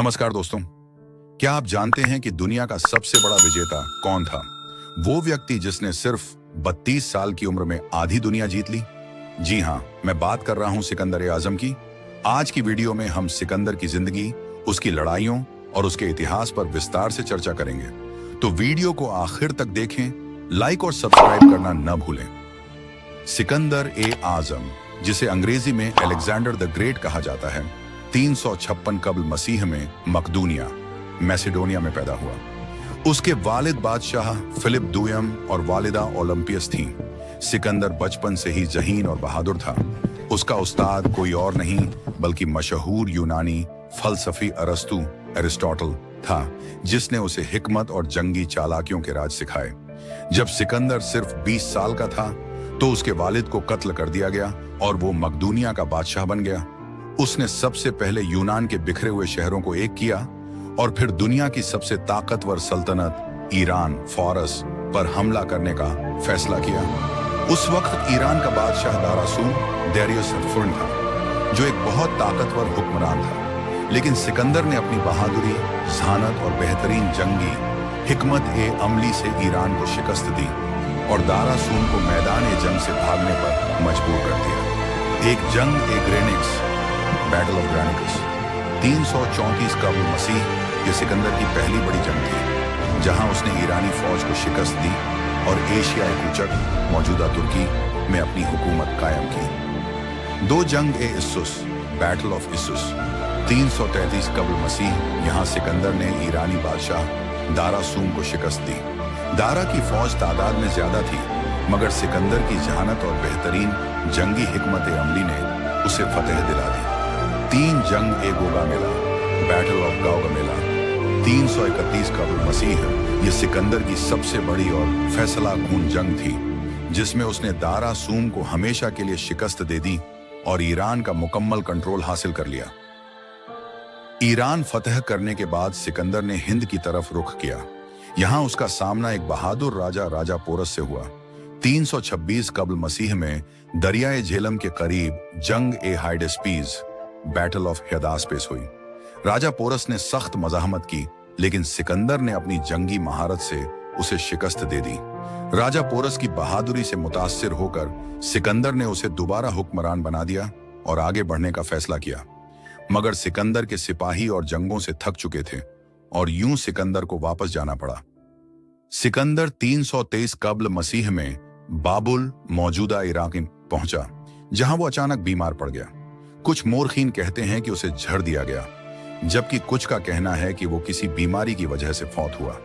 नमस्कार दोस्तों, क्या आप जानते हैं कि दुनिया का सबसे बड़ा विजेता कौन था? वो व्यक्ति जिसने सिर्फ 32 साल की उम्र में आधी दुनिया जीत ली। जी हाँ, मैं बात कर रहा हूं सिकंदर-ए-आजम की। आज की वीडियो में हम सिकंदर की जिंदगी, उसकी लड़ाइयों और उसके इतिहास पर विस्तार से चर्चा करेंगे। तो वीडियो को आखिर तक देखें, लाइक और सब्सक्राइब करना न भूलें। सिकंदर-ए-आजम, जिसे अंग्रेजी में अलेक्जेंडर द ग्रेट कहा जाता है, 356 कब्ल मसीह में मकदूनिया, मैसेडोनिया में पैदा हुआ। उसके वालिद बादशाह फिलिप दूयम और वालिदा ओलंपियस थीं। सिकंदर बचपन से ही ज़हीन और बहादुर था। उसका उस्ताद कोई और नहीं बल्कि मशहूर यूनानी फलसफी अरस्तु एरिस्टोटल था, जिसने उसे हिकमत और जंगी चालाकियों के राज सिखाए। जब सिकंदर सिर्फ 20 साल का था तो उसके वालिद को कत्ल कर दिया गया और वो मकदूनिया का बादशाह बन गया। उसने सबसे पहले यूनान के बिखरे हुए शहरों को एक किया और फिर दुनिया की सबसे ताकतवर सल्तनत ईरान फारस पर हमला करने का फैसला किया। उस वक्त ईरान का बादशाह दारासून डेरियस फुर्न था, जो एक बहुत ताकतवर हुक्मरान था। लेकिन सिकंदर ने अपनी बहादुरी, ज़हानत और बेहतरीन जंगी हिकमत-ए-अमली से ईरान को शिकस्त दी और दारासून को मैदान-ए-जंग से भागने पर मजबूर कर दिया। एक जंग-ए-ग्रेनिक्स, बैटल ऑफ ग्रेनिकस, 334 कब्ल मसीह, ये सिकंदर की पहली बड़ी जंग थी, जहां उसने ईरानी फौज को शिकस्त दी और एशियाई कूचक, मौजूदा तुर्की में अपनी हुकूमत कायम की। दो जंग-ए-इस्सुस, बैटल ऑफ इस्सुस, 333 कब्ल मसीह, यहाँ सिकंदर ने ईरानी बादशाह दारासून को शिकस्त दी। दारा की फौज तादाद में ज्यादा थी, मगर सिकंदर की जहानत और बेहतरीन जंगी हिकमत-ए-अमली ने उसे फतेह दिला दी। 3 जंग-ए-गोगामेला, बैटल ऑफ गाउगामेला, 331 कब्ल मसीह, ये सिकंदर की सबसे बड़ी और फैसलाकुन जंग थी, जिसमें उसने दारासून को हमेशा के लिए शिकस्त दे दी और ईरान का मुकम्मल कंट्रोल हासिल कर लिया। ईरान फतह करने के बाद सिकंदर ने हिंद की तरफ रुख किया। यहां उसका सामना एक बहादुर राजा पोरस से हुआ। 326 कब्ल मसीह में दरियाए झेलम के करीब जंग-ए-हाइडेस्पीज, बैटल ऑफ हदास्पेस हुई। राजा पोरस ने सख्त मज़ाहमत की, लेकिन सिकंदर ने अपनी जंगी महारत से उसे शिकस्त दे दी। राजा पोरस की बहादुरी से मुतासिर होकर सिकंदर ने उसे दोबारा हुक्मरान बना दिया और आगे बढ़ने का फैसला किया। मगर सिकंदर के सिपाही और जंगों से थक चुके थे और यूं सिकंदर को वापस जाना पड़ा। सिकंदर 323 कब्ल मसीह में बाबुल, मौजूदा इराक में पहुंचा, जहां वो अचानक बीमार पड़ गया। कुछ मोरखीन कहते हैं कि उसे झड़ दिया गया, जबकि कुछ का कहना है कि वो किसी बीमारी की वजह से फौत हुआ।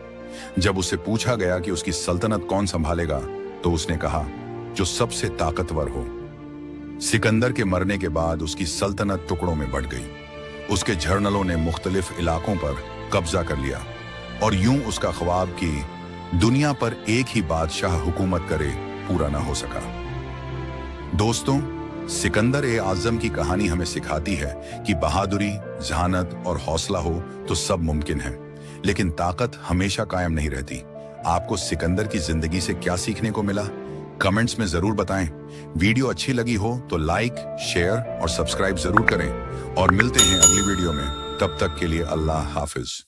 जब उससे पूछा गया कि उसकी सल्तनत कौन संभालेगा, तो उसने कहा, जो सबसे ताकतवर हो। सिकंदर के मरने के बाद उसकी सल्तनत टुकड़ों में बंट गई। उसके झरनलों ने मुख्तलिफ इलाकों पर कब्जा कर लिया और यूं उसका ख्वाब कि दुनिया पर एक ही बादशाह हुकूमत करे पूरा ना हो सका। दोस्तों, सिकंदर-ए-आजम की कहानी हमें सिखाती है कि बहादुरी, जहानत और हौसला हो तो सब मुमकिन है, लेकिन ताकत हमेशा कायम नहीं रहती। आपको सिकंदर की जिंदगी से क्या सीखने को मिला? कमेंट्स में जरूर बताएं। वीडियो अच्छी लगी हो तो लाइक, शेयर और सब्सक्राइब जरूर करें और मिलते हैं अगली वीडियो में। तब तक के लिए अल्लाह हाफिज।